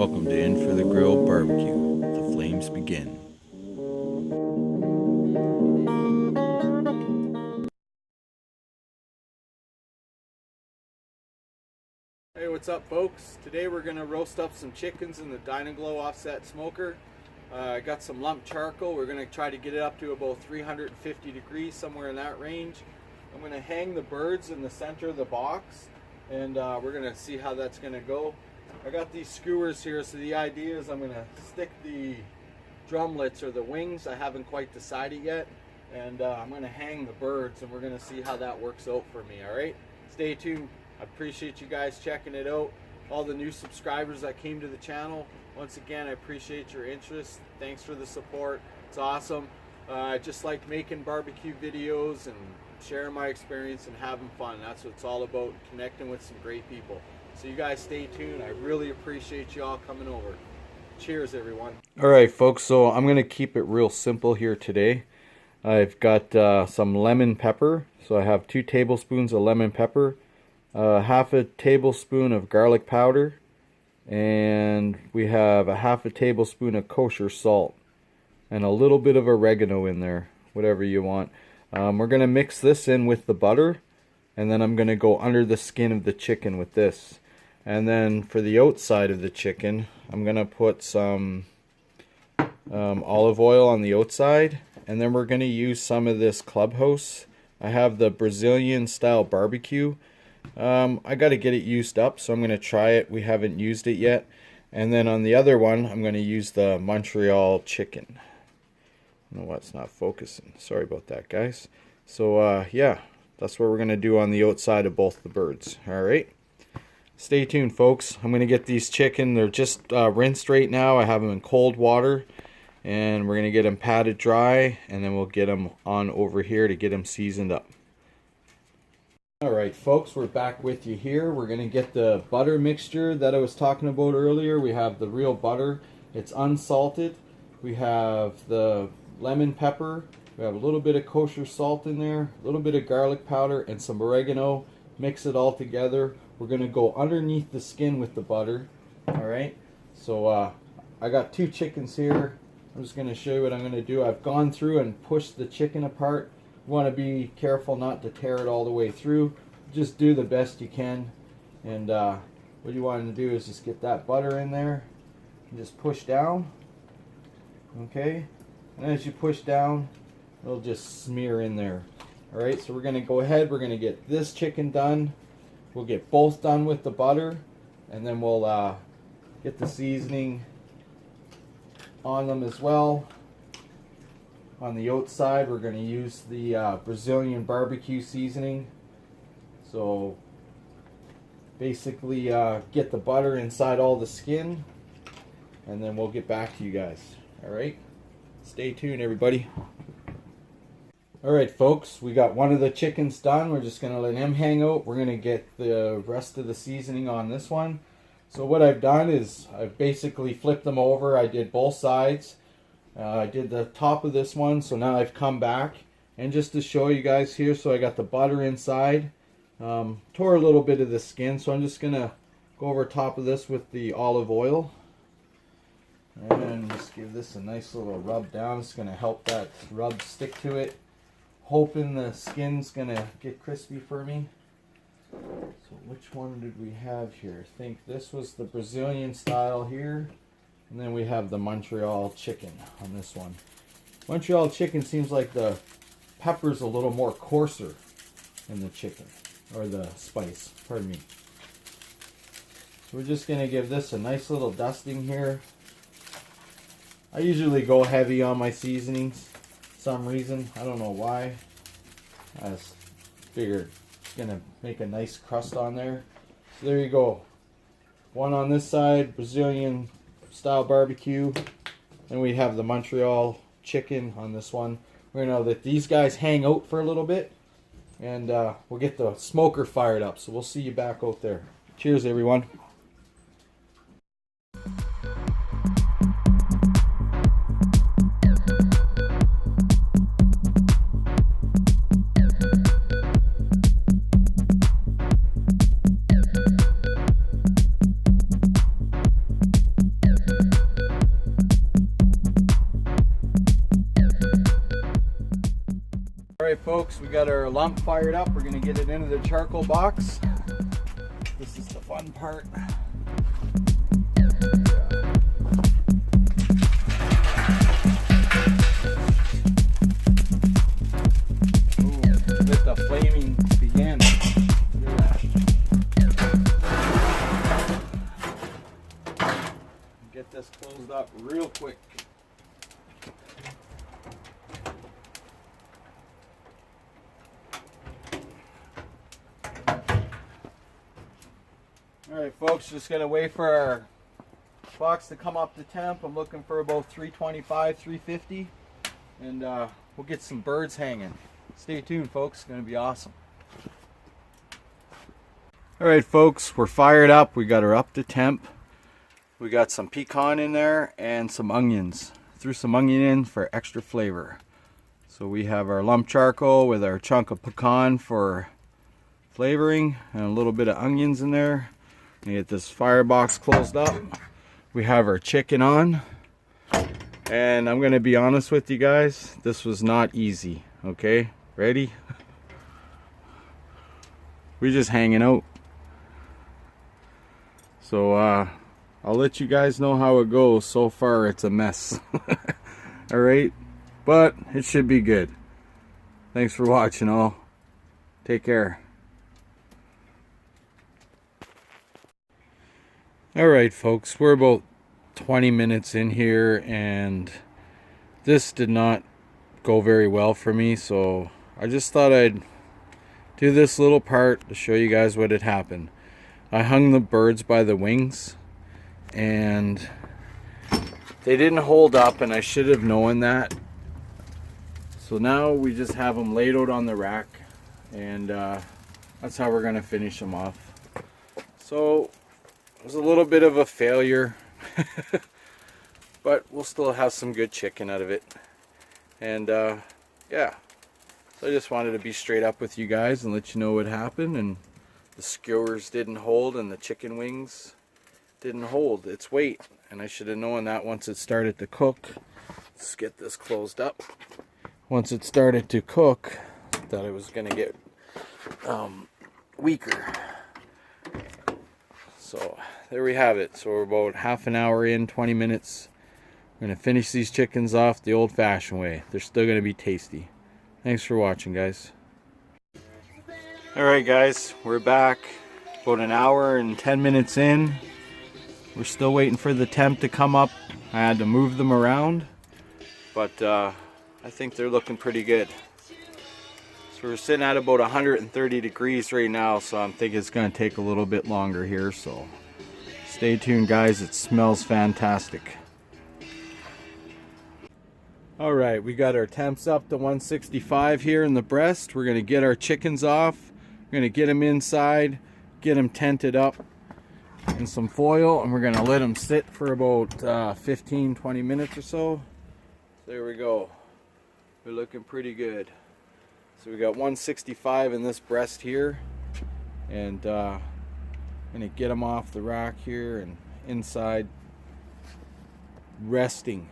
Welcome to In for the Grill Barbecue. The flames begin. Hey, what's up folks? Today we're going to roast up some chickens in the Dyna-Glo offset smoker. I got some lump charcoal. We're going to try to get it up to about 350 degrees, somewhere in that range. I'm going to hang the birds in the center of the box, and we're going to see how that's going to go. I got these skewers here, so the idea is I'm going to stick the drumlets or the wings. I haven't quite decided yet, and I'm going to hang the birds, and we're going to see how that works out for me. All right, stay tuned. I appreciate you guys checking it out. All the new subscribers that came to the channel, once again, I appreciate your interest. Thanks for the support. It's awesome. I just like making barbecue videos and sharing my experience and having fun. That's what it's all about, connecting with some great people. So you guys stay tuned. I really appreciate you all coming over. Cheers, everyone. All right, folks, so I'm going to keep it real simple here today. I've got some lemon pepper. So I have 2 tablespoons of lemon pepper, half a tablespoon of garlic powder, and we have a half a tablespoon of kosher salt and a little bit of oregano in there, whatever you want. We're going to mix this in with the butter, and then I'm going to go under the skin of the chicken with this. And then for the outside of the chicken, I'm going to put some olive oil on the outside, and then we're going to use some of this Clubhouse. I have the Brazilian style barbecue. I got to get it used up, so I'm going to try it. We haven't used it yet. And then on the other one, I'm going to use the Montreal chicken. I don't know why it's not focusing. Sorry about that, guys. So yeah, that's what we're going to do on the outside of both the birds. All right. Stay tuned, folks. I'm going to get these chicken. They're just rinsed right now. I have them in cold water, and we're going to get them patted dry, and then we'll get them on over here to get them seasoned up. All right, folks, we're back with you here. We're going to get the butter mixture that I was talking about earlier. We have the real butter. It's unsalted. We have the lemon pepper. We have a little bit of kosher salt in there, a little bit of garlic powder, and some oregano. Mix it all together. We're going to go underneath the skin with the butter. All right, so I got 2 chickens here. I'm just going to show you what I'm going to do. I've gone through and pushed the chicken apart. You want to be careful not to tear it all the way through. Just do the best you can. And what you want to do is just get that butter in there and just push down. Okay, and as you push down, it'll just smear in there. All right, so we're going to go ahead. We're going to get this chicken done. We'll get both done with the butter, and then we'll get the seasoning on them as well. On the outside, we're going to use the Brazilian barbecue seasoning. So basically get the butter inside all the skin, and then we'll get back to you guys. All right, stay tuned, everybody. All right, folks, we got one of the chickens done. We're just going to let him hang out. We're going to get the rest of the seasoning on this one. So what I've done is I've basically flipped them over. I did both sides. I did the top of this one, so now I've come back. And just to show you guys here, so I got the butter inside. Tore a little bit of the skin, so I'm just going to go over top of this with the olive oil. And just give this a nice little rub down. It's going to help that rub stick to it. Hoping the skin's gonna get crispy for me. So which one did we have here? I think this was the Brazilian style here, and then we have the Montreal chicken on this one. Montreal chicken seems like the pepper's a little more coarser than the chicken, or the spice, pardon me. So we're just gonna give this a nice little dusting here. I usually go heavy on my seasonings. Some reason, I don't know why. I just figured it's gonna make a nice crust on there. So there you go. One on this side, Brazilian style barbecue, and we have the Montreal chicken on this one. We're gonna let these guys hang out for a little bit, and we'll get the smoker fired up. So we'll see you back out there. Cheers, everyone. Alright folks, we got our lump fired up. We're going to get it into the charcoal box. This is the fun part. With the flaming begin. Get this closed up real quick. Alright folks, just gonna wait for our box to come up to temp. I'm looking for about 325, 350, and we'll get some birds hanging. Stay tuned folks, it's gonna be awesome. Alright folks, we're fired up. We got her up to temp. We got some pecan in there and some onions. Threw some onion in for extra flavor. So we have our lump charcoal with our chunk of pecan for flavoring and a little bit of onions in there. And get this firebox closed up. We have our chicken on. And I'm gonna be honest with you guys, this was not easy. Okay, ready? We're just hanging out. So I'll let you guys know how it goes. So far it's a mess. Alright, but it should be good. Thanks for watching all. Take care. Alright folks, we're about 20 minutes in here and this did not go very well for me, so I just thought I'd do this little part to show you guys what had happened. I hung the birds by the wings and they didn't hold up, and I should have known that. So now we just have them laid out on the rack, and that's how we're going to finish them off. So it was a little bit of a failure, but we'll still have some good chicken out of it. And yeah, so I just wanted to be straight up with you guys and let you know what happened. And the skewers didn't hold and the chicken wings didn't hold its weight, and I should have known that once it started to cook. Let's get this closed up. Once it started to cook, I thought it was going to get weaker. So there we have it. So we're about half an hour in, 20 minutes. We're going to finish these chickens off the old-fashioned way. They're still going to be tasty. Thanks for watching, guys. Alright guys, we're back about an hour and 10 minutes in. We're still waiting for the temp to come up. I had to move them around, but I think they're looking pretty good. So we're sitting at about 130 degrees right now, so I'm thinking it's going to take a little bit longer here, so stay tuned guys, it smells fantastic. Alright, we got our temps up to 165 here in the breast. We're going to get our chickens off. We're going to get them inside, get them tented up in some foil, and we're going to let them sit for about 15-20 minutes or so. There we go. They're looking pretty good. So we got 165 in this breast here, and I'm going to get them off the rack here and inside resting.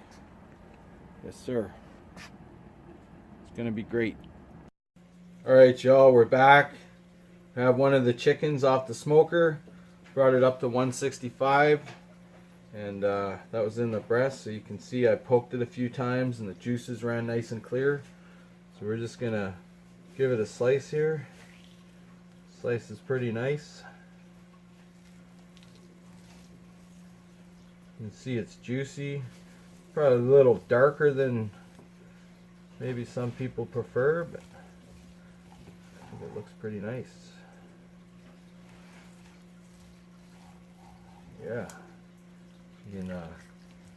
Yes sir. It's going to be great. Alright y'all, we're back. I have one of the chickens off the smoker. Brought it up to 165, and that was in the breast, so you can see I poked it a few times and the juices ran nice and clear. So we're just gonna give it a slice here. Slice is pretty nice. You can see it's juicy. Probably a little darker than maybe some people prefer, but I think it looks pretty nice. Yeah, you can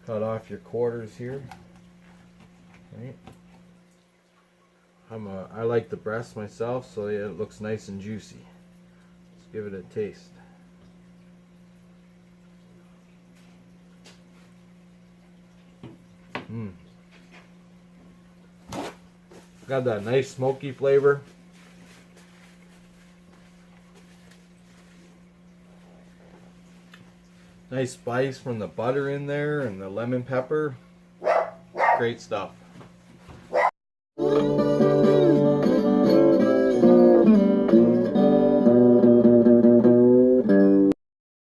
cut off your quarters here. Right. I like the breast myself, so yeah, it looks nice and juicy. Let's give it a taste. Got that nice smoky flavor. Nice spice from the butter in there and the lemon pepper. Great stuff.